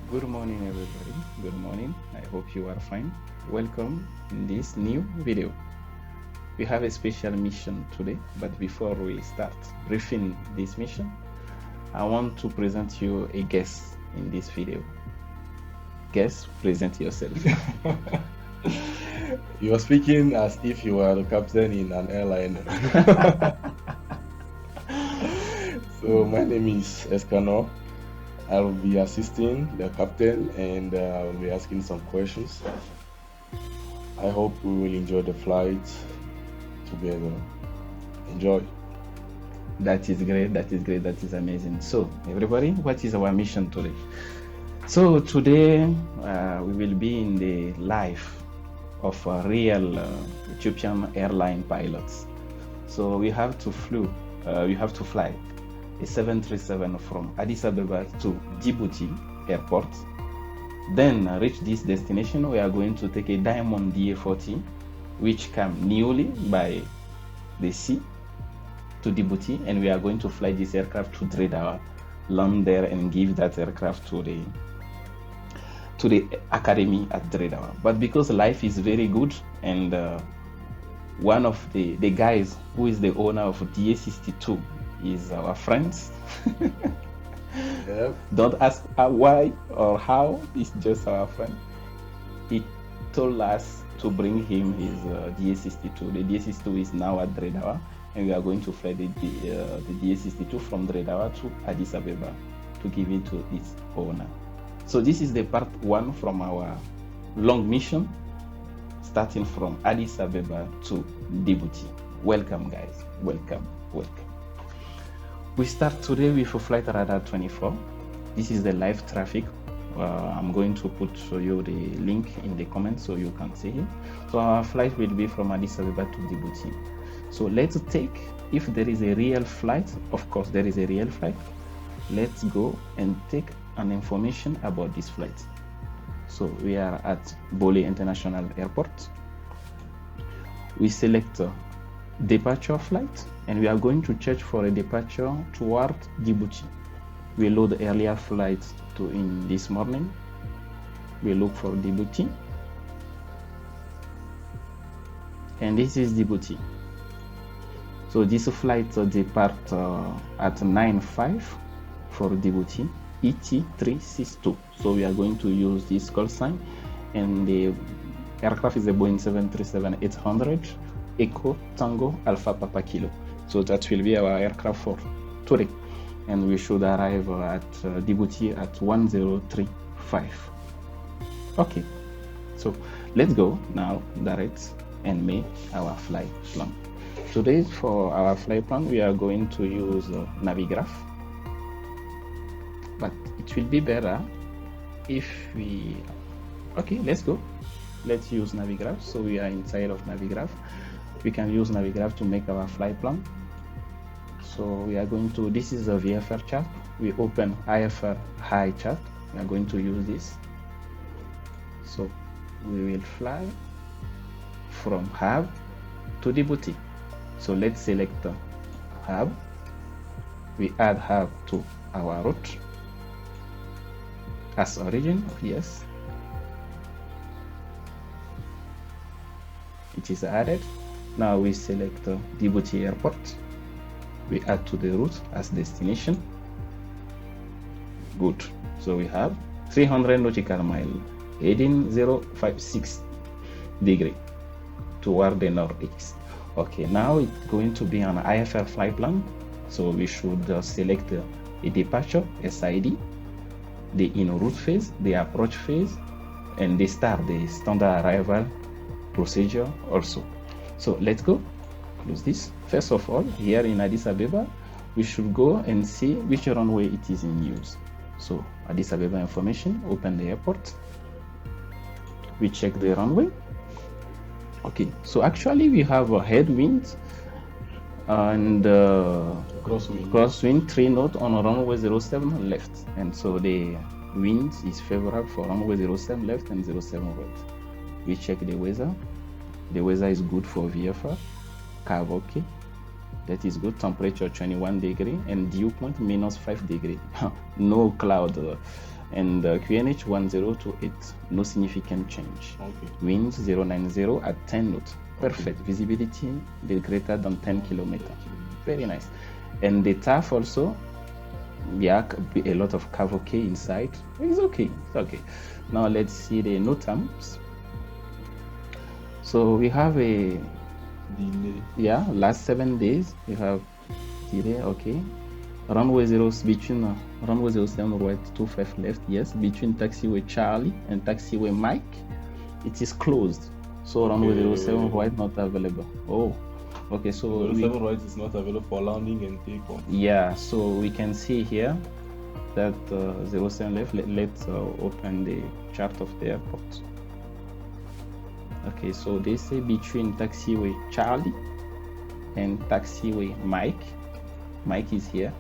Good morning, everybody. Good morning. I hope you are fine. Welcome in this new video. We have a special mission today, but before we start briefing this mission, I want to present you a guest in this video. Guest, present yourself. You are speaking as if you were the captain in an airline. So my name is Escano. I'll be assisting the captain and I'll be asking some questions. I hope we will enjoy the flight together. Enjoy. That is great. That is great. That is amazing. So, everybody, what is our mission today? So today we will be in the life of real Ethiopian airline pilots. So we have to fly a 737 from Addis Abeba to Djibouti airport. Then reach this destination, we are going to take a Diamond DA-40, which came newly by the sea to Djibouti, and we are going to fly this aircraft to Dreddawa, land there and give that aircraft to the academy at Dreddawa. But because life is very good, and one of the guys who is the owner of DA-62 is our friends. Yep. Don't ask why or how, it's just our friend. He told us to bring him his DA-62. The DA-62 is now at Dreddawa, and we are going to fly the DA-62 from Dreddawa to Addis Abeba to give it to its owner. So this is the part one from our long mission, starting from Addis Abeba to Djibouti. Welcome, guys. Welcome. We start today with a flight radar 24. This is the live traffic. I'm going to put you the link in the comments so you can see it. So our flight will be from Addis Abeba to Djibouti. So let's take, if there is a real flight, of course there is a real flight, let's go and take an information about this flight. So we are at Bole International Airport. We select departure flight, and we are going to search for a departure toward Djibouti. We load earlier flight to in this morning. We look for Djibouti, and this is Djibouti. So this flight depart at 9:05 for Djibouti, ET362. So we are going to use this call sign, and the aircraft is a Boeing 737-800 Echo Tango Alpha Papa Kilo. So that will be our aircraft for today, and we should arrive at Djibouti at 1035. Okay, so let's go now direct and make our flight plan. Today for our flight plan we are going to use Navigraph, but it will be better if we, okay, let's go. Let's use Navigraph. So we are inside of Navigraph. We can use Navigraph to make our flight plan. So we are going to, this is a VFR chart. We open IFR high chart. We are going to use this. So we will fly from HAAB to Djibouti. So let's select HAAB. We add HAAB to our route as origin. Yes, it is added. Now we select Djibouti airport. We add to the route as destination. Good. So we have 300 nautical mile, heading 056 degree toward the northeast. Okay, now it's going to be an IFR flight plan. So we should select a departure, SID, the en route phase, the approach phase, and the standard arrival procedure also. So let's go. Close this. First of all, here in Addis Abeba, we should go and see which runway it is in use. So Addis Abeba information, open the airport. We check the runway. Okay, so actually we have a headwind and crosswind 3 knots on runway 07 left, and so the wind is favorable for runway 07 left and 07 right. We check the weather. The weather is good for VFR. Curve okay, that is good. Temperature 21 degree and dew point -5 degree. No cloud And QNH 1028, no significant change. Okay. Winds 090 at 10 knots. Perfect. Visibility greater than 10 kilometers. Very nice. And the TAF also, yeah, a lot of cavalcade inside. It's okay. It's okay. Now let's see the NOTAMs. So we have a delay. Yeah, last 7 days we have delay. Okay. Runway 0 between runway 07 right 25 left. Yes, between taxiway Charlie and taxiway Mike, it is closed. So runway 07 right not available. Oh, okay. So 07 right is not available for landing and takeoff. Yeah, so we can see here that 07 left. Let's open the chart of the airport. Okay, so they say between taxiway Charlie and taxiway Mike. Mike is here.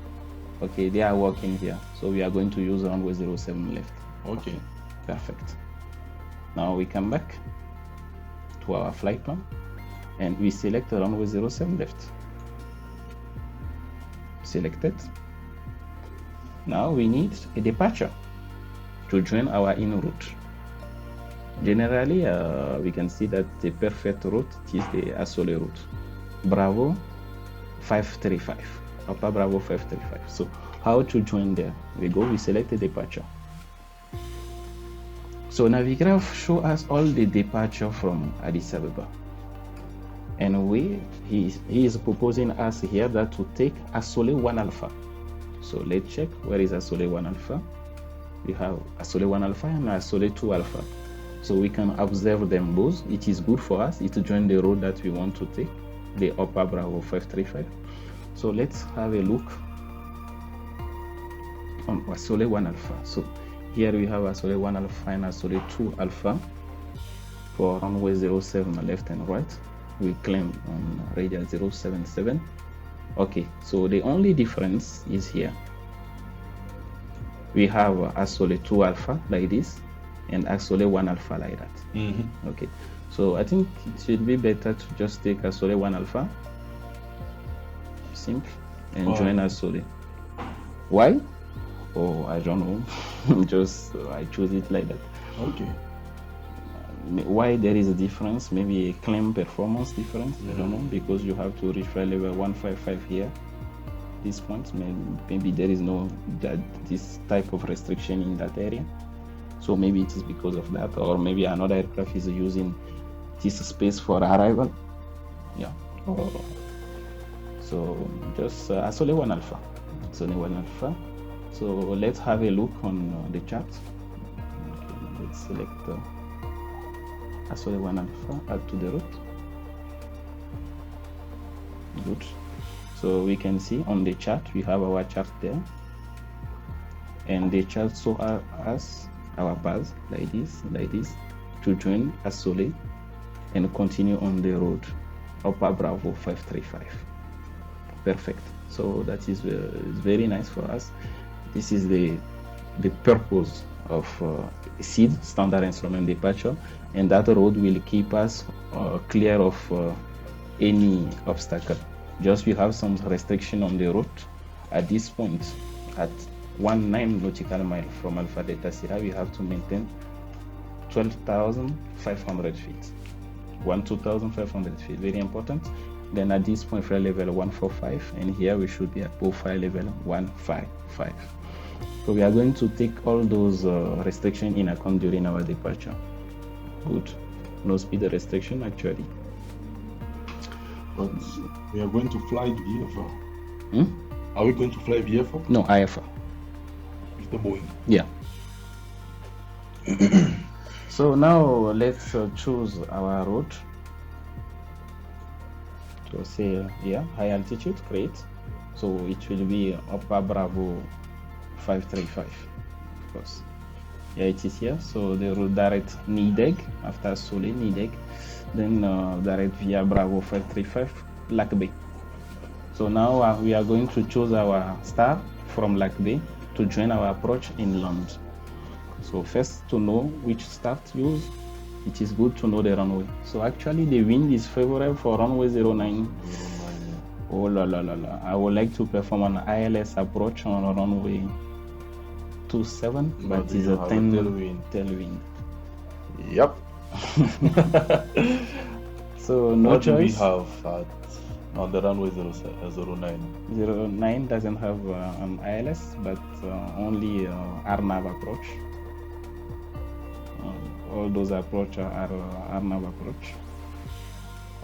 Okay, they are working here. So we are going to use runway 07 left. Okay. Perfect. Now we come back to our flight plan and we select the runway 07 left. Selected. Now we need a departure to join our in route. Generally, we can see that the perfect route is the Asole route. Bravo 535. Upper Bravo 535. So how to join there? We select the departure. So Navigraph show us all the departure from Addis Abeba. And he is proposing us here that to take Asole 1 Alpha. So let's check where is Asole 1 Alpha. We have Asole 1 Alpha and Asole 2 Alpha. So we can observe them both. It is good for us. It join the road that we want to take, the Upper Bravo 535. So let's have a look on Asole 1 Alpha. So here we have Asole 1 Alpha and Asole 2 Alpha for runway 07 left and right. We claim on radius 077. Okay, so the only difference is here. We have Asole 2 Alpha like this and Asole 1 Alpha like that. Mm-hmm. Okay, so I think it should be better to just take Asole 1 Alpha. Simple. And join Asole. Why? Oh, I don't know. Just I choose it like that. Okay. Why there is a difference? Maybe a claim performance difference. I don't know, because you have to reach flight level 155 here. This point, maybe there is no this type of restriction in that area. So maybe it is because of that, or maybe another aircraft is using this space for arrival. Yeah. So just Asole 1 Alpha. Asole 1 Alpha. So let's have a look on the chart. Okay, let's select Asole 1 Alpha, add to the route. Good. So we can see on the chart, we have our chart there. And the chart shows us our path like this, to join Asole and continue on the road, Upper Bravo 535. Perfect. So that is very nice for us. This is the purpose of SID, Standard Instrument Departure, and that road will keep us clear of any obstacle. Just we have some restriction on the route at this point. At 19 nautical mile from Alpha Delta Sierra, we have to maintain 12,500 feet. 12,500 feet, very important. Then at this point, flight level 145, and here we should be at flight level 155. So we are going to take all those restrictions in account during our departure. Good. No speed restriction actually. But we are going to fly VFR. Are we going to fly VFR? No, IFR. With the Boeing. Yeah. So now let's choose our route. So say high altitude, great. So it will be Upper Bravo 535, of course. Yeah, it is here. So the route direct Nideg after Sole Nideg, then direct via Bravo 535 Lac Bay. So now we are going to choose our star from Lac Bay to join our approach inland. So first, to know which star to use, it is good to know the runway. So actually the wind is favorable for runway 09. Oh la la la la. I would like to perform an ILS approach on runway 27, but But it's you a have 10 tailwind. tailwind. Yep. So no What choice. do we have on the runway 09? 09 doesn't have an ILS, but only RNAV approach. All those approach are RNAV approach.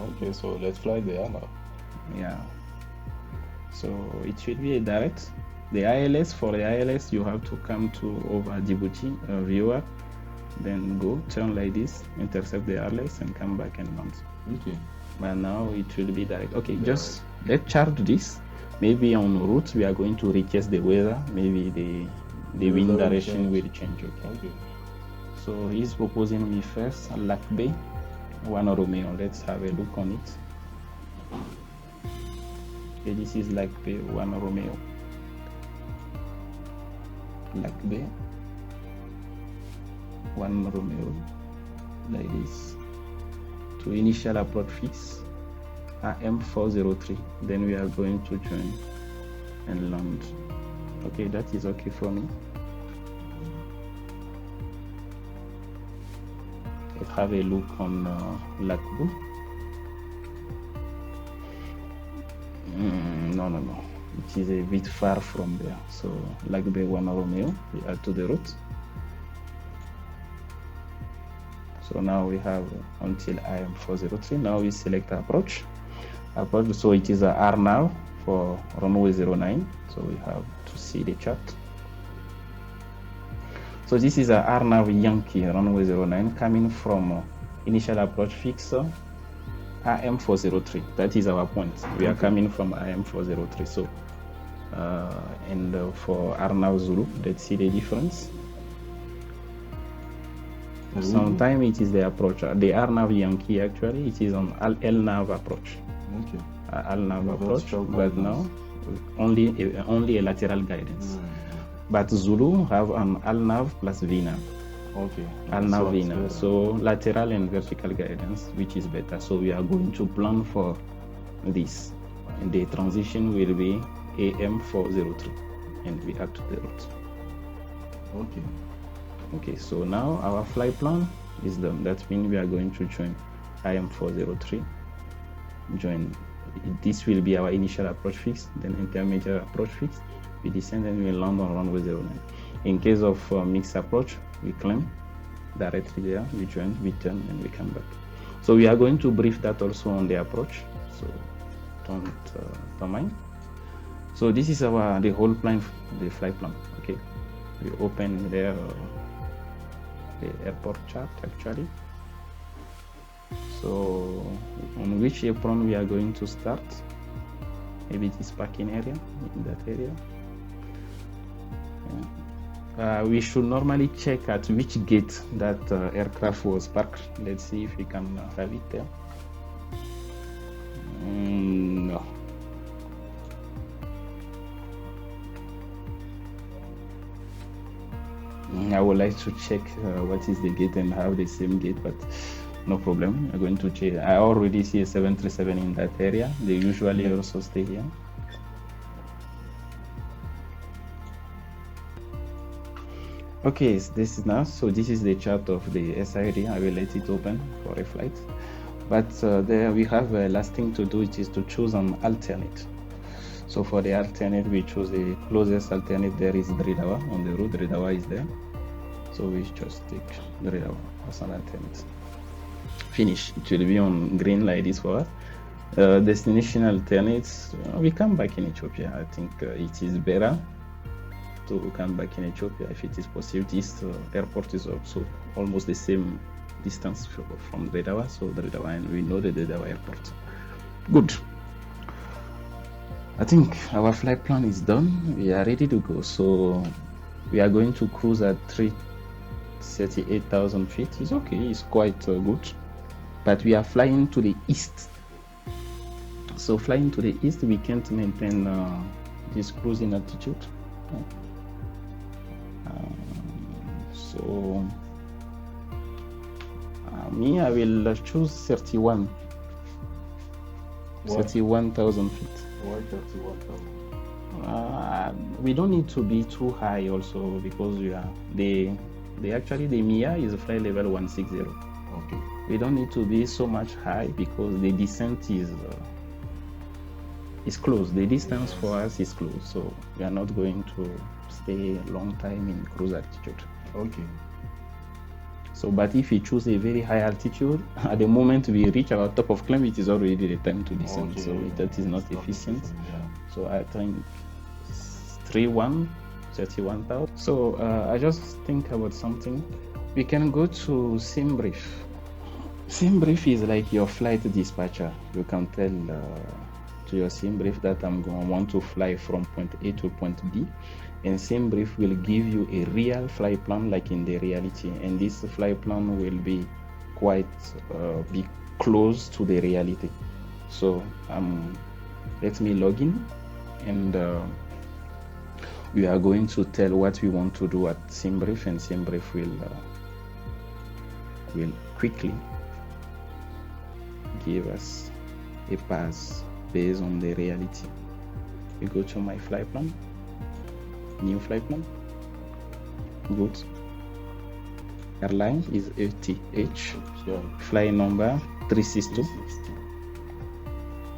Okay, so let's fly there now. Yeah. So it should be a direct. The ILS, for the ILS, you have to come to over Djibouti viewer, then go turn like this, intercept the ILS, and come back and land. Okay. But now it will be direct. Okay, just let's chart this. Maybe en route we are going to readjust the weather. Maybe the wind direction will change. Okay. So he's proposing me first Lac Bay, 1 Romeo. Let's have a look on it. Okay, this is Lac Bay, 1 Romeo. Lac Bay, 1 Romeo, like this. To initial approach fix, AM403. Then we are going to join and land. Okay, that is okay for me. Let's have a look on Lac Bay. No. It is a bit far from there. So Lac Bay 1 Romeo, we add to the route. So now we have until IM403. Now we select approach. So it is a RNAV for runway 09. So we have to see the chart. So this is a RNAV Yankee runway 09 coming from initial approach fixer IM403. That is our point. We are coming from IM403. So and for RNAV Zulu, let's see the difference. Sometimes it is the approach. The RNAV Yankee actually it is on LNAV approach. Okay. LNAV approach, but now only a lateral guidance. But Zulu have an LNAV plus VNAV. Okay. LNAV VNAV. So lateral and vertical guidance, which is better. So we are going to plan for this. And the transition will be AM403, and we add to the route. Okay, so now our flight plan is done. That means we are going to join IM403. Join. This will be our initial approach fix, then intermediate approach fix. We descend and we land on runway 09. In case of mixed approach, we climb directly there, we join, we turn, and we come back. So we are going to brief that also on the approach. So don't mind. So this is the whole plan, the flight plan. Okay, we open there the airport chart actually. So on which apron we are going to start? Maybe this parking area, in that area. We should normally check at which gate that aircraft was parked. Let's see if we can have it there. No. I would like to check what is the gate and have the same gate, but no problem. I'm going to check. I already see a 737 in that area. They usually also stay here. Okay, this is now. So this is the chart of the SID. I will let it open for a flight. But there we have a last thing to do, which is to choose an alternate. So for the alternate, we choose the closest alternate. There is Dridawa on the route. Dridawa is there. So we just take Dridawa as an alternate. Finish. It will be on green like this for us. Destination alternates. We come back in Ethiopia. I think it is better to come back in Ethiopia if it is possible. This airport is also almost the same distance from Dridawa. So Dridawa, and we know the Dridawa airport. Good. I think our flight plan is done. We are ready to go. So we are going to cruise at 38,000 feet. It's okay. It's quite good. But we are flying to the east. So flying to the east, we can't maintain this cruising altitude. So me, I will choose 31. 31,000 feet. Why 31,000? we don't need to be too high also, because we are the MIA is flight level 160. Okay. We don't need to be so much high because the descent is close. The distance for us is close, so we are not going to stay a long time in cruise altitude. Okay. So, but if we choose a very high altitude, at the moment we reach our top of climb, it is already the time to descend. Okay. So that is not efficient. Yeah. So I think 31,000. So I just think about something. We can go to sim brief. Sim brief is like your flight dispatcher. You can tell to your sim brief that I'm going to want to fly from point A to point B, and sim brief will give you a real flight plan like in the reality, and this flight plan will be quite be close to the reality. So let me log in, and we are going to tell what we want to do at sim brief, and sim brief will quickly give us a pass based on the reality. We go to my flight plan, new flight plan, good. Airline is ATH, Yeah. flight number 362,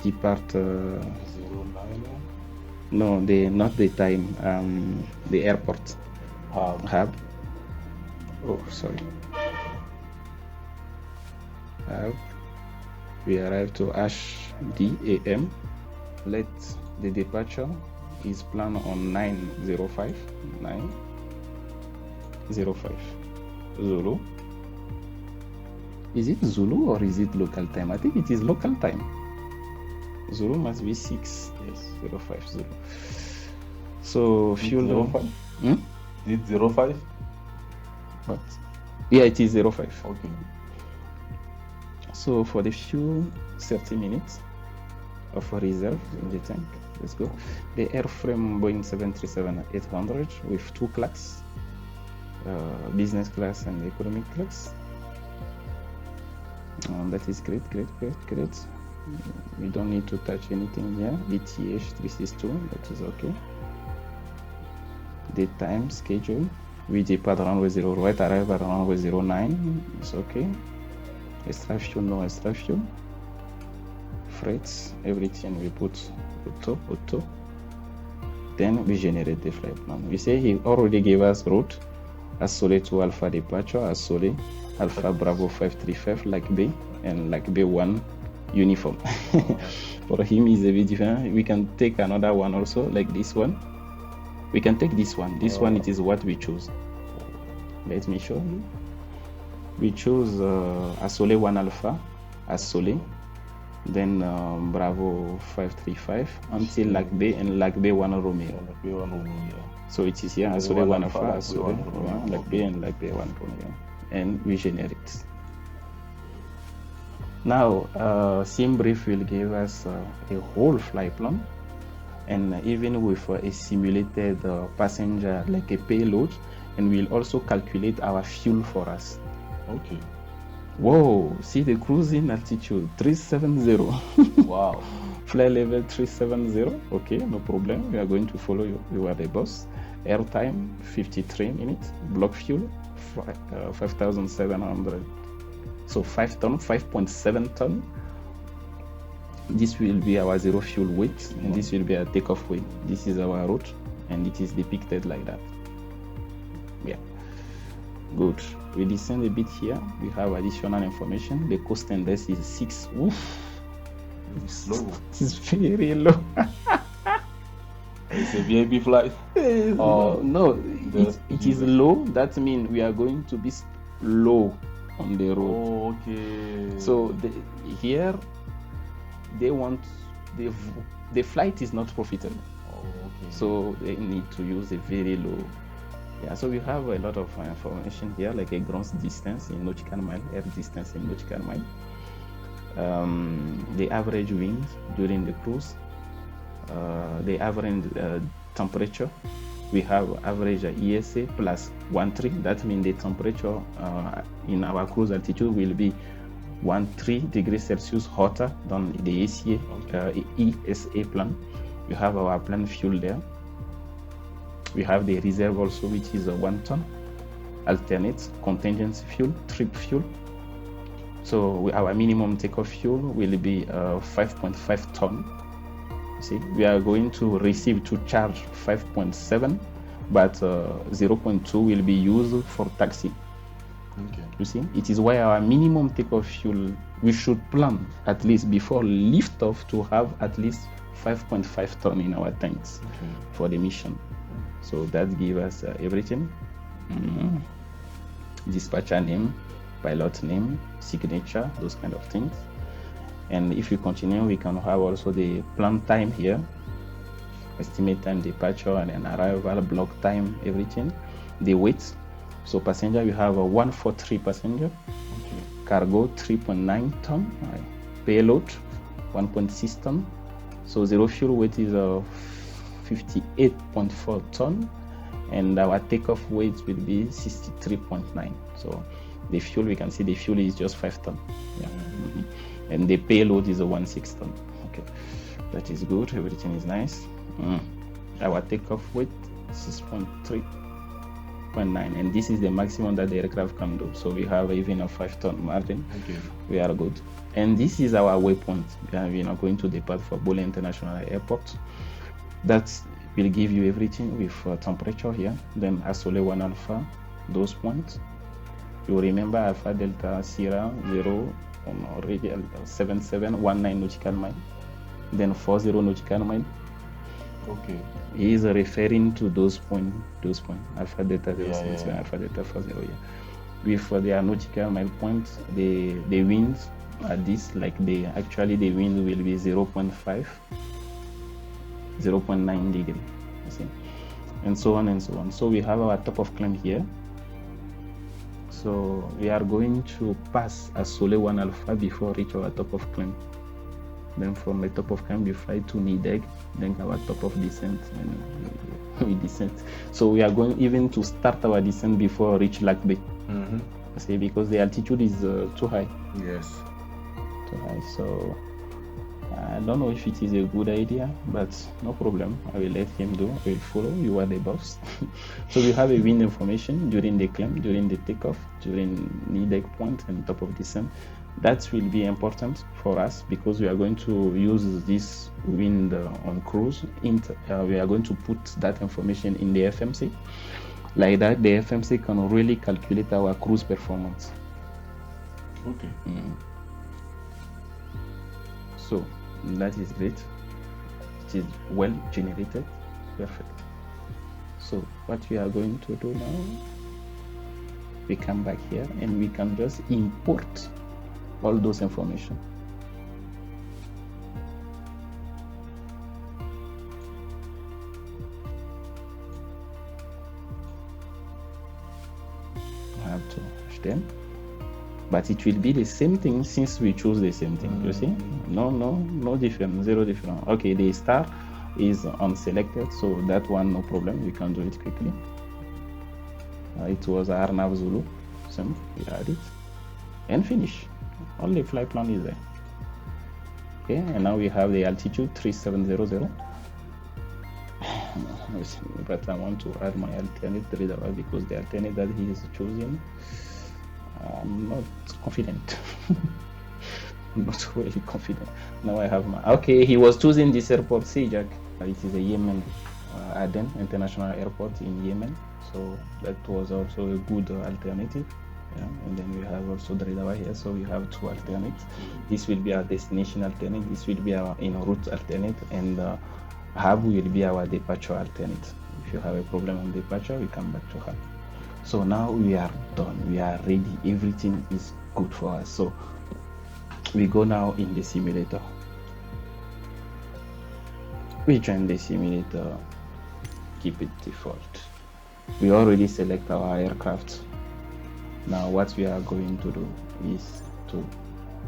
depart 09. no, not the time, the airport, HAAB. Oh, sorry. HAAB. We arrive to HDAM. Let the departure is planned on 9:05 Zulu. Is it Zulu or is it local time? I think it is local time. Zulu must be 6. Yes, 05 Zulu. So fuel 05? Hmm? Is it 05? What? Yeah, it is 05. Okay. So for the fuel, 30 minutes of reserve in the tank. Let's go. The airframe Boeing 737-800 with 2 class, business class and economic class. That is great. We don't need to touch anything here. ETH 362, that is okay. The time schedule, we depart runway 08, arrive at runway 09, it's okay. Extra fuel, no extra fuel. Freights, everything we put auto. Then we generate the flight plan. We say he already gave us route, Asole to Alpha departure, Asole, Alpha Bravo 535, like B, and like B1 uniform. For him is a bit different. We can take another one also, like this one. We can take this one. This one, it is what we choose. Let me show you. We choose Asole 1 Alpha, Asole, then Bravo 535 until Lac B and Lac B1 Romeo. So it is here, Asole 1 Alpha, Asole, Lac B and Lac B1 Romeo. And we generate. Now, sim brief will give us a whole flight plan, and even with a simulated passenger, like a payload, and we'll also calculate our fuel for us. Okay. Whoa, see the cruising altitude, 370. Wow. Flight level 370. Okay, no problem. We are going to follow you. You are the boss. Air time, 53 minutes. Block fuel, 5,700. So 5 ton, 5.7 ton. This will be our zero fuel weight, and this will be our takeoff weight. This is our route, and it is depicted like that. Yeah. Good. We descend a bit here. We have additional information. The coast index is 6. Oof. It's low. It's very low. It's a VIP flight. No, it is low. That means we are going to be low on the road. Oh, okay. So here they want the flight is not profitable. Oh, okay. So they need to use a very low. Yeah, so we have a lot of information here, like a gross distance in nautical mile, air distance in nautical mile, the average wind during the cruise, the average temperature. We have average ESA plus 13. That means the temperature in our cruise altitude will be 13 degrees Celsius hotter than the ESA plan. We have our planned fuel there. We have the reserve also, which is a 1 ton. Alternate contingency fuel, trip fuel. So our minimum takeoff fuel will be 5.5 ton. See, we are going to receive to charge 5.7, but 0.2 will be used for taxi. Okay. You see, it is why our minimum takeoff fuel, we should plan at least before liftoff to have at least 5.5 ton in our tanks for the mission. So that gives us everything. Dispatcher name, pilot name, signature, those kind of things. And if you continue, we can have also the plan time here, estimate time departure and then arrival, block time, everything. The weight. So passenger, we have a 143 passenger. Cargo 3.9 ton. Payload 1.6 ton. So zero fuel weight is 58.4 ton. And our takeoff weight will be 63.9. So the fuel, we can see the fuel is just 5 ton. Yeah. And the payload is a 1.6 ton. Okay, that is good. Everything is nice. Our takeoff weight 6.3.9, and this is the maximum that the aircraft can do. So we have even a 5 ton margin. Okay. We are good. And this is our waypoint. We are going to depart for Bole International Airport. That will give you everything with temperature here. Then Asole 1 Alpha, those points. You remember Alpha Delta Sierra 0 on already 7719 nautical mile. Then 40 nautical mile. Okay. He is referring to those points. Alpha Delta 077, yeah. Alpha Delta 40. Yeah. With the nautical mile points, the winds at this, like the wind will be 0.5. 0.9 degree, you see, and so on and so on. So we have our top of climb here. So we are going to pass Asole 1 Alpha before reach our top of climb. Then from the top of climb we fly to Nideg, then our top of descent, and we descend. So we are going even to start our descent before reach Lakbe. See, because the altitude is too high. Yes. Too high. So I don't know if it is a good idea, but no problem. I will let him do. I will follow. You are the boss. So we have a wind information during the climb, during the takeoff, during Nideg point and top of descent. That will be important for us because we are going to use this wind on cruise. We are going to put that information in the FMC. Like that, the FMC can really calculate our cruise performance. Okay. So that is great. It is well generated. Perfect. So what we are going to do now, we come back here and we can just import all those information. I have to HDAM. But it will be the same thing since we choose the same thing. You see? No different, zero different. Okay, the star is unselected, so that one no problem. We can do it quickly. It was Arnav Zulu. Same, we add it and finish. Only flight plan is there. Okay, and now we have the altitude 3700. But I want to add my alternate radar because the alternate that he is choosing, I'm not confident. I'm not really confident. Now I have my. Okay, he was choosing this airport. See, Jack. It is a Yemen, Aden International Airport in Yemen. So that was also a good alternative. Yeah. And then we have also Dredawa here. So we have two alternates. This will be our destination alternate. This will be our route alternate, and HAAB will be our departure alternate. If you have a problem on departure, we come back to HAAB. So now we are done. We are ready. Everything is good for us. So we go now in the simulator. We join the simulator. Keep it default. We already select our aircraft. Now what we are going to do is to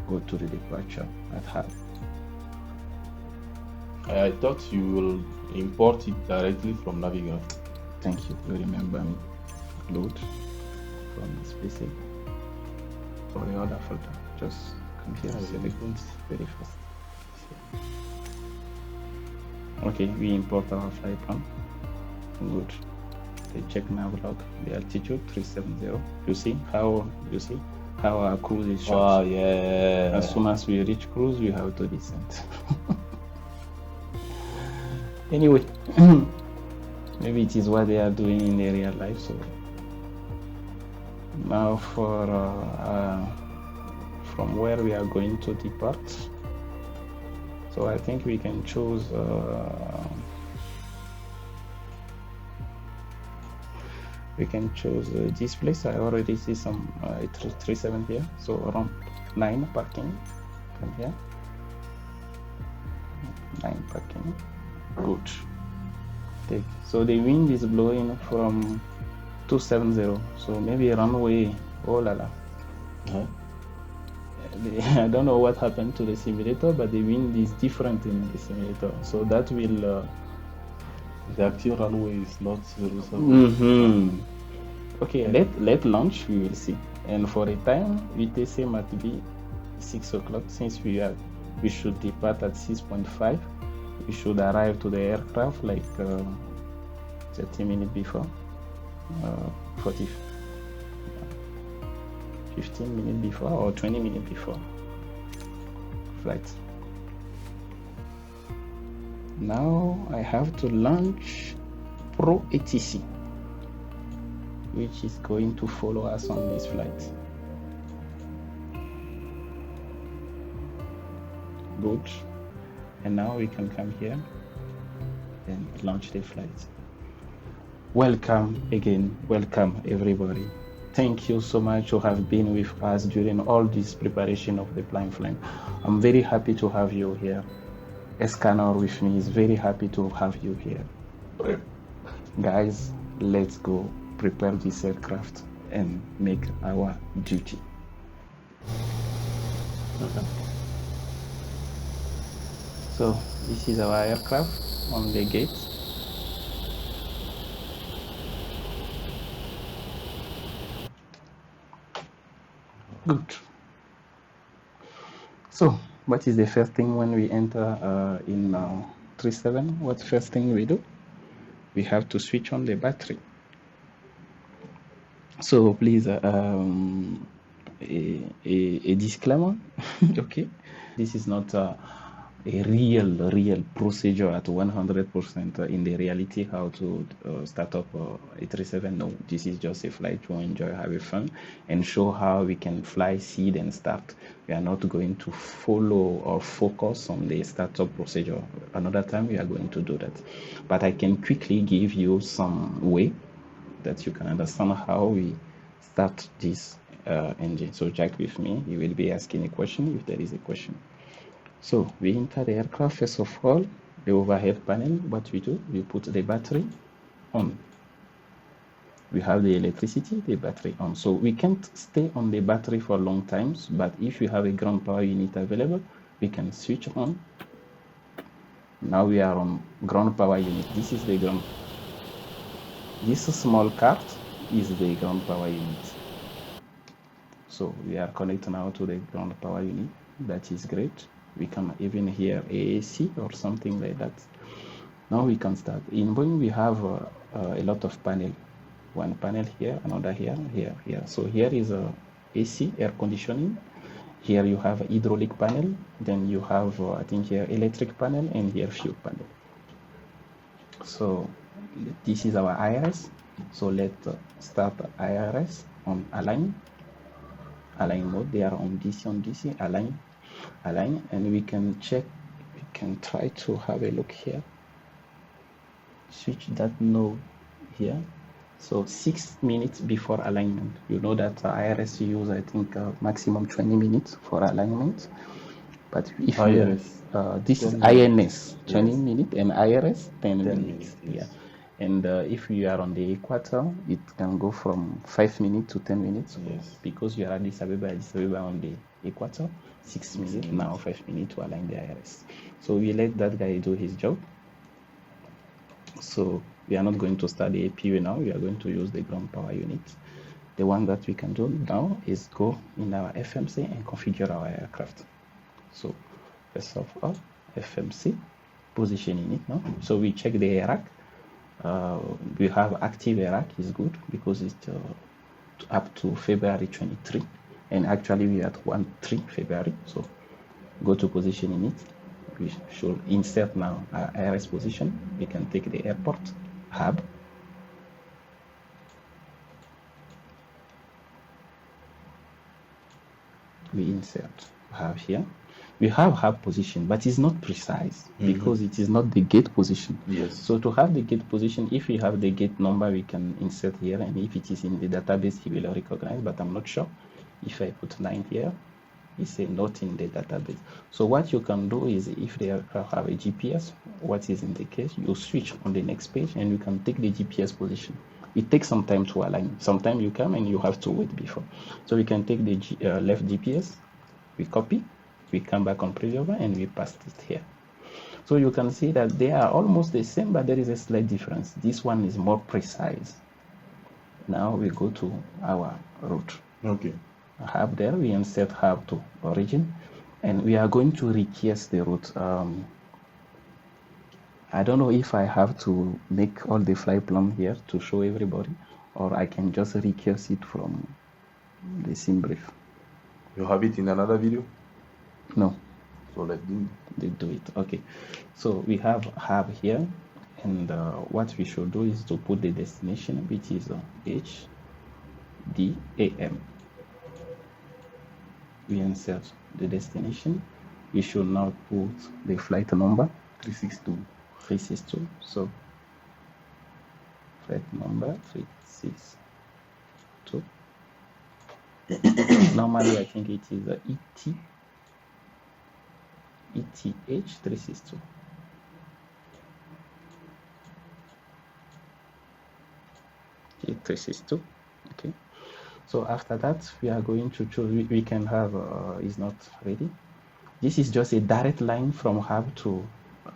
go to the departure at HAAB. I thought you will import it directly from Navigator. Thank you. You remember me. Load from SpaceX for the other folder. Just come here and select it very fast. Okay, we import our flight plan. Good. They check nav log, the altitude 370. You see how our cruise is short. Oh yeah. As soon as we reach cruise, we have to descend. Anyway, maybe it is what they are doing in their real life. So now for from where we are going to depart. So I think we can choose this place. I already see some 37 here, so around 9 parking from here. 9 parking. Good. So the wind is blowing from 270, so maybe runway. Oh la la. I don't know what happened to the simulator, but the wind is different in the simulator, so that will the actual runway is not 07. Okay, let launch, we will see. And for a time, VTC must be 6 o'clock, since we should depart at 6.5. We should arrive to the aircraft like 30 minutes before, 15 minutes before or 20 minutes before flight. Now I have to launch Pro ATC, which is going to follow us on this flight. Good. And now we can come here and launch the flight. Welcome again. Welcome everybody. Thank you so much to have been with us during all this preparation of the blind flight. I'm very happy to have you here. Escanor with me is very happy to have you here. Guys, let's go prepare this aircraft and make our duty. So this is our aircraft on the gate. Good. So what is the first thing when we enter in 37? What first thing we do? We have to switch on the battery. So please, a disclaimer. Okay, this is not a real procedure at 100% in the reality how to start up a 37. No, this is just a flight to enjoy, have fun, and show how we can fly, seed, and start. We are not going to follow or focus on the startup procedure. Another time we are going to do that. But I can quickly give you some way that you can understand how we start this engine. So Jack with me, he will be asking a question if there is a question. So we enter the aircraft. First of all, the overhead panel, what we do, we put the battery on. We have the electricity, the battery on. So we can't stay on the battery for long times, but if you have a ground power unit available, we can switch on. Now we are on ground power unit. This is the ground. This small card is the ground power unit. So we are connected now to the ground power unit. That is great. We can even hear AAC or something like that. Now we can start. In Boeing, we have a lot of panel. One panel here, another here, here. So here is AC, air conditioning. Here you have hydraulic panel. Then you have, I think here, electric panel, and here fuel panel. So this is our IRS. So let's start IRS on align mode. They are on DC, align, and we can check. We can try to have a look here. Switch that node here. So 6 minutes before alignment. You know that IRS use, I think, maximum 20 minutes for alignment. But if this is INS 20 minutes and IRS 10 minutes. Yes. Yeah. And if you are on the equator, it can go from 5 minutes to 10 minutes. Yes. Because you are at Addis Abeba on the equator, 6 minutes, now 5 minutes to align the IRS. So we let that guy do his job. So we are not going to start the APU now. We are going to use the ground power unit. The one that we can do now is go in our FMC and configure our aircraft. So first of all, FMC, positioning it now. So we check the rack. We have active Iraq is good because it's up to February 23, and actually we are at 13 February. So go to position in it. We should insert now our IRS position. We can take the airport hub. We insert hub here. We have hub position, but it's not precise because it is not the gate position. Yes. So to have the gate position, if we have the gate number, we can insert here, and if it is in the database, he will recognize, but I'm not sure. If I put 9 here, he say not in the database. So what you can do is, if they have a GPS, what is in the case, you switch on the next page and you can take the GPS position. It takes some time to align. Sometimes you come and you have to wait before. So we can take the left GPS, we copy, we come back on preview and we paste it here. So you can see that they are almost the same, but there is a slight difference. This one is more precise. Now we go to our route. Okay. Hub there, we insert hub to origin, and we are going to request the route. I don't know if I have to make all the flight plan here to show everybody, or I can just request it from the sim brief. You have it in another video? No. So let's do it. Okay. So we have hub here, and what we should do is to put the destination, which is HDAM. We insert the destination. We should now put the flight number 362. So flight number 362. Normally I think it is ETH 362. ETH362. Okay. So after that, we are going to choose, we can have, is not ready. This is just a direct line from hub to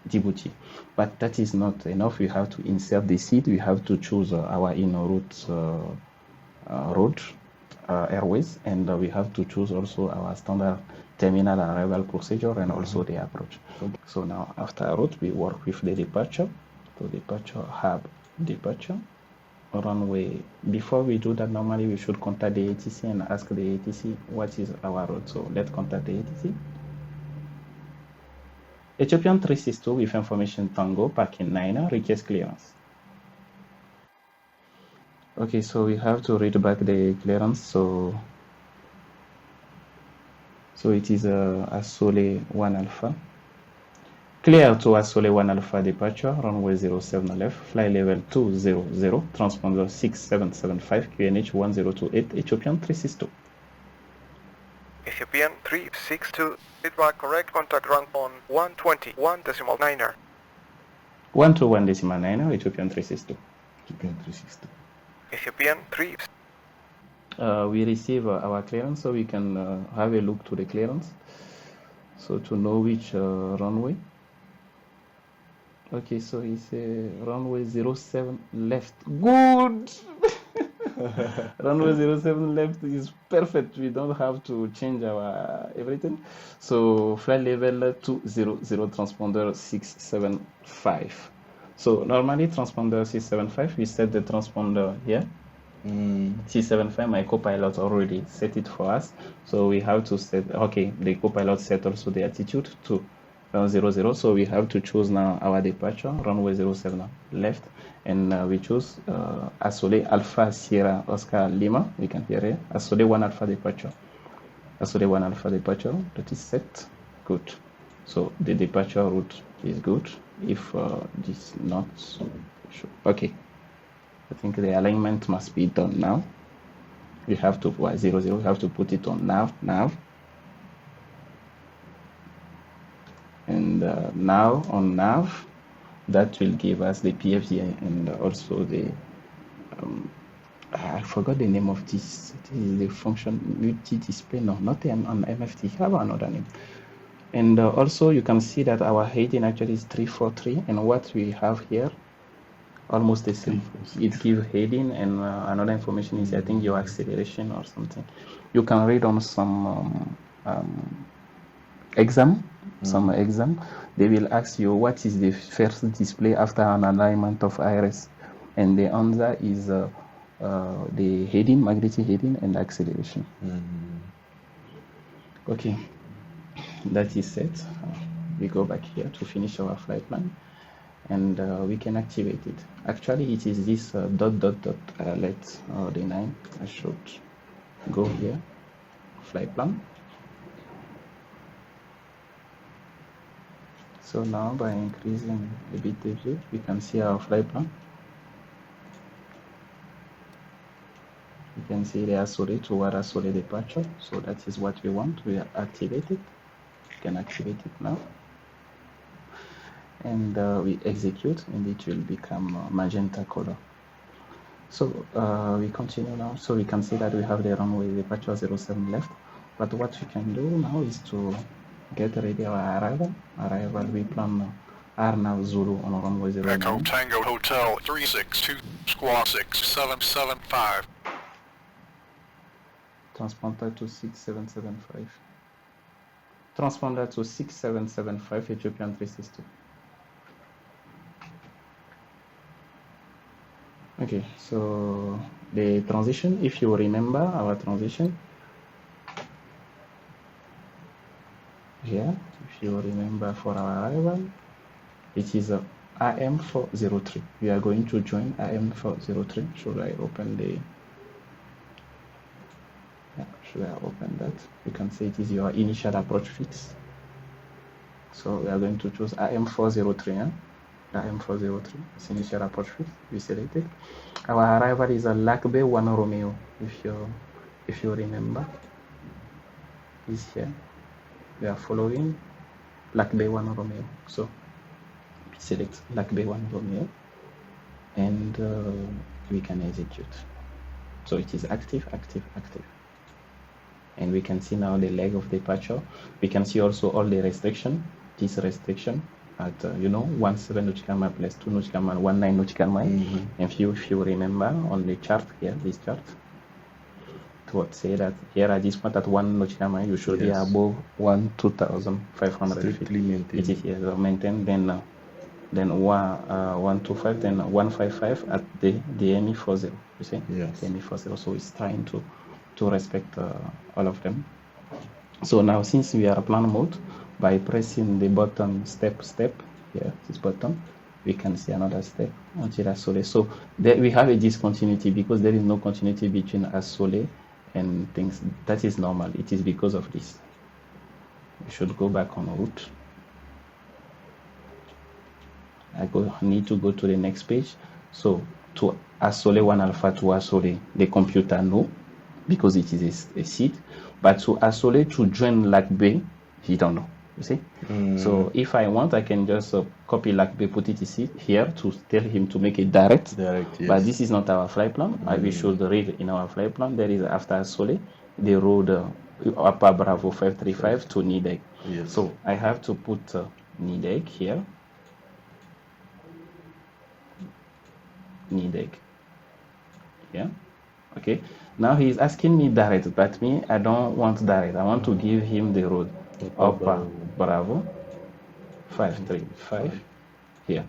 Djibouti, but that is not enough. We have to insert the seat. We have to choose our in-route road airways, and we have to choose also our standard terminal arrival procedure and also the approach. Okay. So now after route, we work with the departure. So departure, hub, departure. Runway. Before we do that, normally we should contact the ATC and ask the ATC what is our route. So let's contact the ATC. Ethiopian 362 with information Tango, parking 9, request clearance. Okay, so we have to read back the clearance. So it is Asole 1 Alpha. Clear to Asole 1 Alpha departure, runway 07 left, fly level 200, transponder 6775, QNH 1028, Ethiopian 362. Ethiopian 362, feedback correct, contact rank on 121.9. 121.9, Ethiopian 362. Ethiopian 362. Ethiopian 3. We receive our clearance, so we can have a look to the clearance. So to know which runway. Okay, so it's runway 07 left. Good! Runway 07 left is perfect. We don't have to change our everything. So flight level 200, transponder 675. So normally transponder 675, we set the transponder here. 675, my co-pilot already set it for us. So we have to set, okay, the co-pilot set also the altitude to 00, so we have to choose now our departure, runway 07 left, and we choose Asole Alpha Sierra Oscar Lima, we can hear it, Asole 1 Alpha departure, Asole 1 Alpha departure, that is set, good. So the departure route is good, if this not sure. Okay, I think the alignment must be done now. We have to, 00, we have to put it on nav. And now on nav, that will give us the PFD and also the I forgot the name of this. It is the function multi-display. No, not on MFT. Have another name. And also you can see that our heading actually is 343, and what we have here almost the same. It gives heading, and another information is I think your acceleration or something. You can read on some exam. They will ask you what is the first display after an alignment of iris. and the answer is the heading, magnetic heading, and acceleration. Okay, that is set. We go back here to finish our flight plan, and we can activate it. Actually, it is this dot alert the 9. I should go here, flight plan. So now by increasing a bit the view, we can see our flight plan. You can see the Asole toward Asole departure. So that is what we want. We activate it. We can activate it now. And we execute, and it will become magenta color. So we continue now. So we can see that we have the runway departure 07 left. But what we can do now is to get ready our arrival. Arrival, we plan R now Zulu on runway 09. Echo Tango Hotel 362 Squawk 6775. Transponder to 6775. Transponder to 6775, Ethiopian 362. Okay, so the transition, if you remember our transition, here, if you remember for our arrival, it is AM403. We are going to join AM403. Should I open the... Yeah, should I open that? You can see it is your initial approach fix. So we are going to choose AM403. Yeah? AM403, it's initial approach fix. We select it. Our arrival is a Lac Bay 1 Romeo. If you remember, is here. We are following Lac Bay 1 Romeo. So we select Lac Bay 1 Romeo, and we can execute. So it is active. And we can see now the leg of departure. We can see also all the restriction. This restriction at 17 nautical mile plus 2 nautical mile, 19 nautical mile. And if you remember on the chart here, this chart, it would say that here at this point at 1 nautical mile you should be above 2,500 feet. It is here maintained. Then 125, then 155 at the ME40. You see? Yes. The ME40. So it's trying to respect all of them. So now, since we are plan mode, by pressing the button step here, this button, we can see another step until Asole. So there we have a discontinuity because there is no continuity between Asole and things. That is normal. It is because of this. We should go back on route. I need to go to the next page. So to Asole 1 alpha to Asole, the computer know, because it is a seed. But to Asole to join Lac Bay, he don't know. You see? So if I want, I can just copy Lac Bay, put it here to tell him to make it direct. Yes. But this is not our flight plan. We should read in our flight plan. There is after Asole, the road Upper Bravo 535 to Nideg. Yes. So I have to put Nideg here. Nideg. Yeah. Okay. Now he is asking me direct, but me, I don't want direct. I want to give him the road. Upper Bravo 535 here.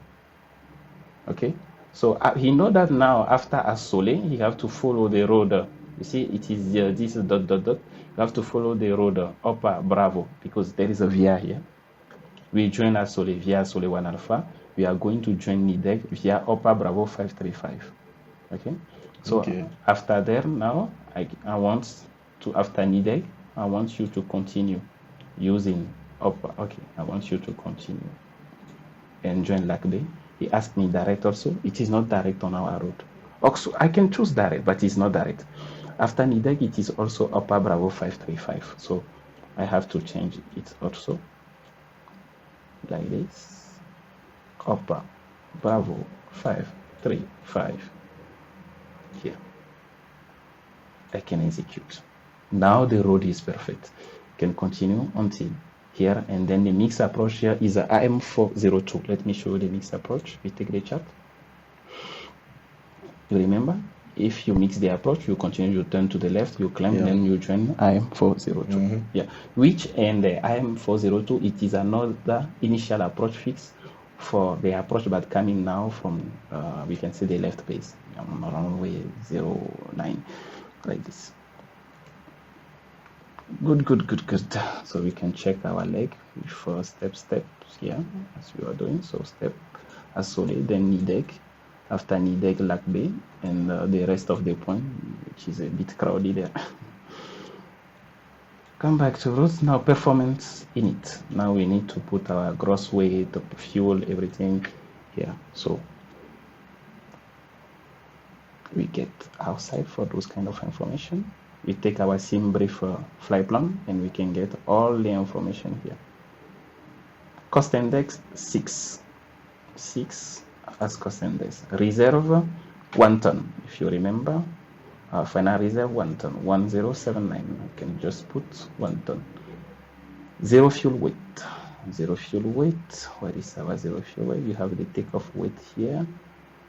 Okay. So he know that now after Asole, he have to follow the road. You see, it is this dot. You have to follow the road Upper Bravo because there is a via here. We join Asole via Asole 1 alpha. We are going to join Nideg via Upper Bravo 535. Okay. So after there now, I want to, after Nideg, I want you to continue using Upper. Okay, I want you to continue and join Lac Bay. He asked me direct also. It is not direct on our road. Also, I can choose direct, but it's not direct. After Nideg, it is also Upper Bravo 535. So I have to change it also like this. Upper Bravo 535. Here. I can execute. Now the road is perfect. Can continue until here, and then the mix approach here is a AM402. Let me show you the mix approach. We take the chart. You remember, if you mix the approach, you continue, you turn to the left, you climb, then you join AM402. Yeah, which and the AM402, it is another initial approach fix for the approach, but coming now from, we can see the left base, runway 09, like this. Good. So we can check our leg with steps here, as we are doing. So step isolate, then knee deck, after knee deck lag bay, and the rest of the point, which is a bit crowded there. Come back to roots. Now performance in it. Now we need to put our gross weight, the fuel, everything here. So we get outside for those kind of information. We take our sim brief flight plan and we can get all the information here. Cost index 6 as cost index. Reserve 1 ton, if you remember. Final reserve 1 ton, 1079. I can just put 1 ton. Zero fuel weight. Where is our zero fuel weight? You have the takeoff weight here,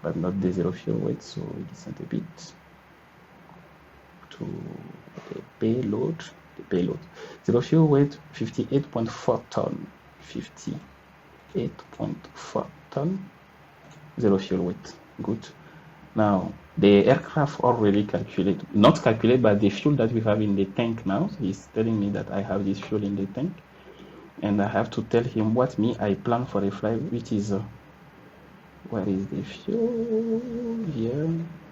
but not the zero fuel weight, so we descend a bit to the payload. Zero fuel weight 58.4 ton. 58.4 ton. Zero fuel weight. Good. Now the aircraft already not calculate, but the fuel that we have in the tank now, he's telling me that I have this fuel in the tank, and I have to tell him what I plan for a flight, which is where is the fuel here?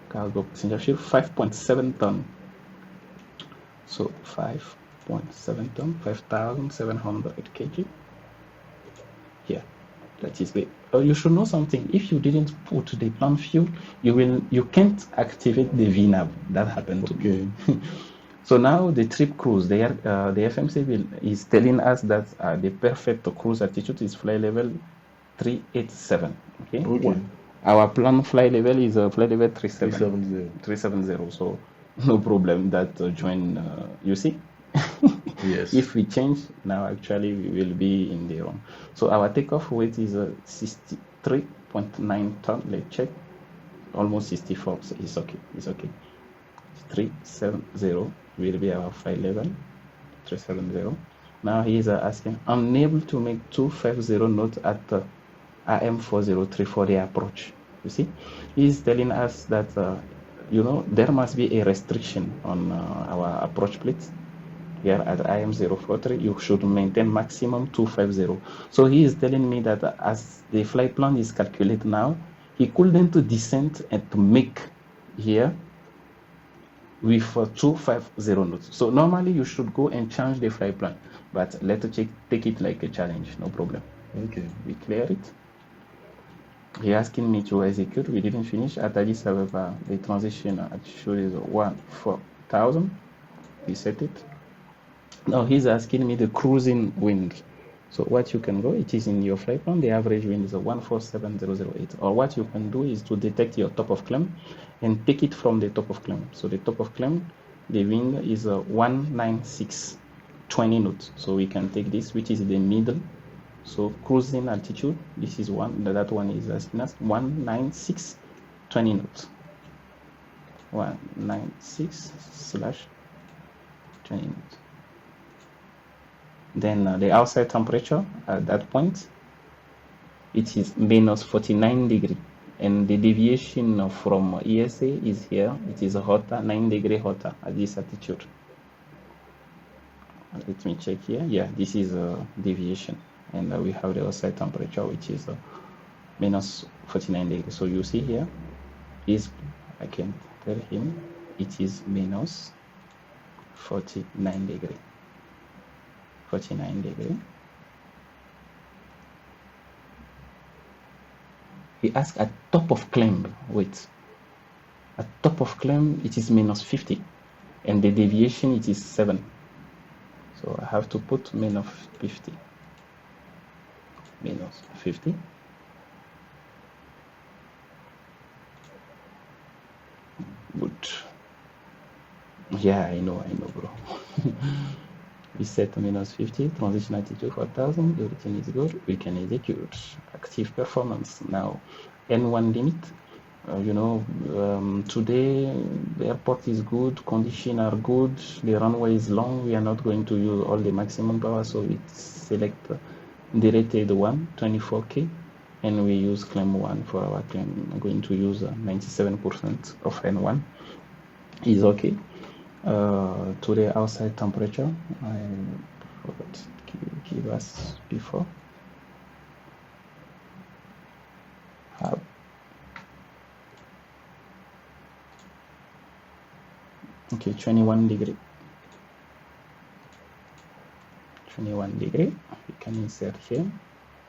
Cargo passenger fuel 5.7 ton. So 5.7 ton, 5,700 kg. Here, that is the. You should know something. If you didn't put the plan fuel, you can't activate the VNAV. That happened to me. So now the trip cruise, the FMC is telling us that the perfect cruise altitude is flight level 387. Okay. Our plan flight level is flight level 370. So no problem. That join. You see. Yes. If we change now, actually we will be in the wrong. So our takeoff weight is 63.9 ton. Let's check. Almost 64. So it's okay. 370 will be our flight level. 370. Now he is asking, unable to make 250 knots at AM 403 for the approach. You see, he is telling us that there must be a restriction on our approach plates. Here at IM 043, you should maintain maximum 250. So he is telling me that as the flight plan is calculated now, he couldn't descend and to make here with 250 knots. So normally you should go and change the flight plan, but let's take it like a challenge, no problem. Okay. We clear it. He asking me to execute. We didn't finish. At Addis Abeba, the transition altitude is 14,000. We set it. Now he's asking me the cruising wind. So what you can go, it is in your flight plan, the average wind is 147,008. Or what you can do is to detect your top of climb and take it from the top of climb. So the top of climb, the wind is 196.20 knots. So we can take this, which is the middle. So cruising altitude, this is that one is asking us 196.20 knots. 196/20 knots. Then the outside temperature at that point, it is minus 49 degrees, and the deviation from ESA is here. It is hotter, 9 degrees hotter at this altitude. Let me check here. Yeah, this is a deviation, and we have the outside temperature, which is minus 49 degrees. So you see here I can tell him it is minus 49 degrees. 49 degrees. He asked at top of climb. Wait. At top of climb, it is minus 50, and the deviation it is 7. So I have to put minus 50. Minus 50. Good. Yeah, I know, bro. We set minus 50, transition altitude 4,000, everything is good. We can execute active performance. Now, N1 limit. Today the airport is good, conditions are good, the runway is long. We are not going to use all the maximum power, so we select the rated one, 24K. and we use climb 1 for our climb. I'm going to use 97% of N1 is okay. To the outside temperature, I forgot to give us before. HAAB. Okay, 21 degree. 21 degree. We can insert here.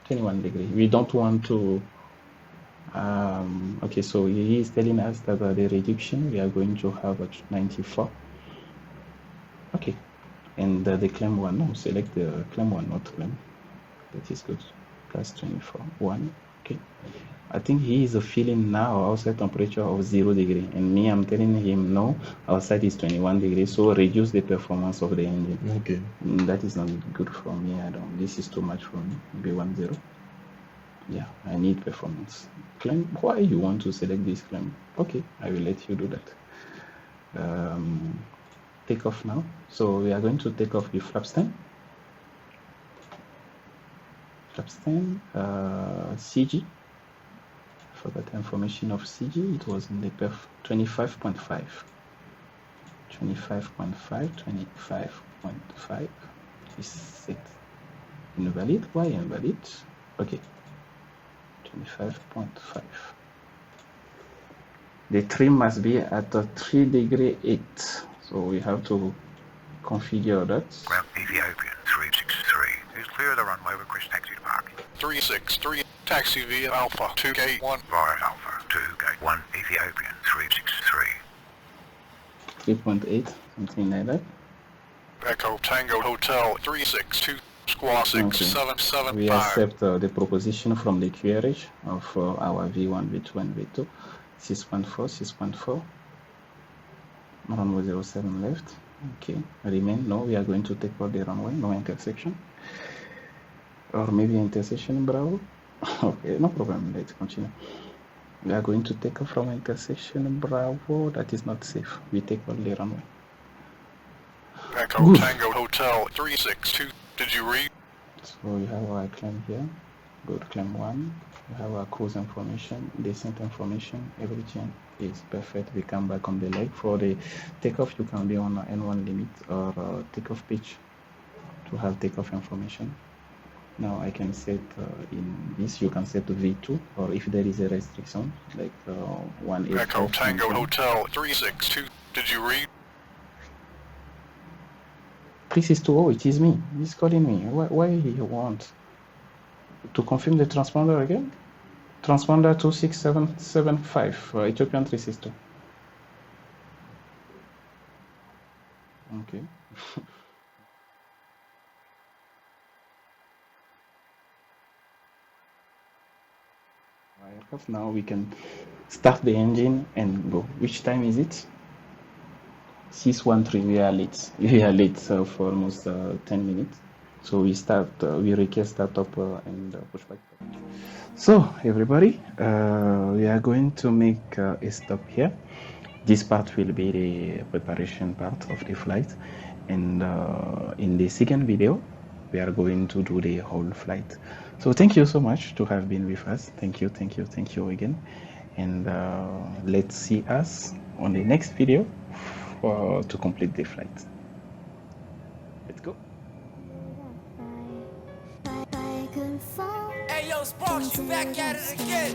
21 degree. We don't want to. Okay, so he is telling us that the reduction we are going to have at 94. Okay, and the climb 1. No, select the climb 1, not climb. That is good. Plus 24. 1. Okay. I think he is feeling now outside temperature of 0 degree, and me, I'm telling him no, outside is 21 degrees, so reduce the performance of the engine. Okay. That is not good for me. I don't. This is too much for me. Maybe 10. Yeah, I need performance. Climb. Why you want to select this climb? Okay, I will let you do that. Take off now. So we are going to take off the flap stand. Flap stand. CG. For that information of CG, it was in the perf 25.5. 25.5, 25.5 is set. Invalid. Why invalid? Okay. 25.5. The trim must be at 3 degree 8. So we have to configure that. Ground Ethiopian 363. Who's clear of the runway, request taxi to parking. 363, taxi via Alpha 2 Gate 1. Via Alpha 2 Gate 1, Ethiopian 363. 3.8, something like that. Echo Tango Hotel 362, Squawk 6775. We accept the proposition from the QRH of our V1, V2, and V2. 6.4, 6.4. Runway 07 left. Okay. Remain. No, we are going to take out the runway. No intersection. Or maybe intersection, Bravo. Okay, no problem. Let's continue. We are going to take off from intersection, Bravo. That is not safe. We take out the runway. Echo Tango Hotel 362. Did you read? So we have our climb here. Good, climb 1. We have our cruise information, descent information, everything is perfect. We come back on the leg. For the takeoff, you can be on N1 limit or takeoff pitch to have takeoff information. Now I can set in this, you can set to V2, or if there is a restriction, like 185. Echo Tango Hotel 362. Did you read? 362, oh, it is me. He's calling me. Why you want to confirm the transponder again? Transponder 26775, Ethiopian 362. Okay. Now we can start the engine and go. Which time is it? 6:13. We are late. We are late for almost 10 minutes. So we start. We request startup and pushback. So everybody, we are going to make a stop here. This part will be the preparation part of the flight, and in the second video, we are going to do the whole flight. So thank you so much to have been with us. Thank you again. And let's see us on the next video to complete the flight. Let's go. Hey yo, Sparks, you back at it again.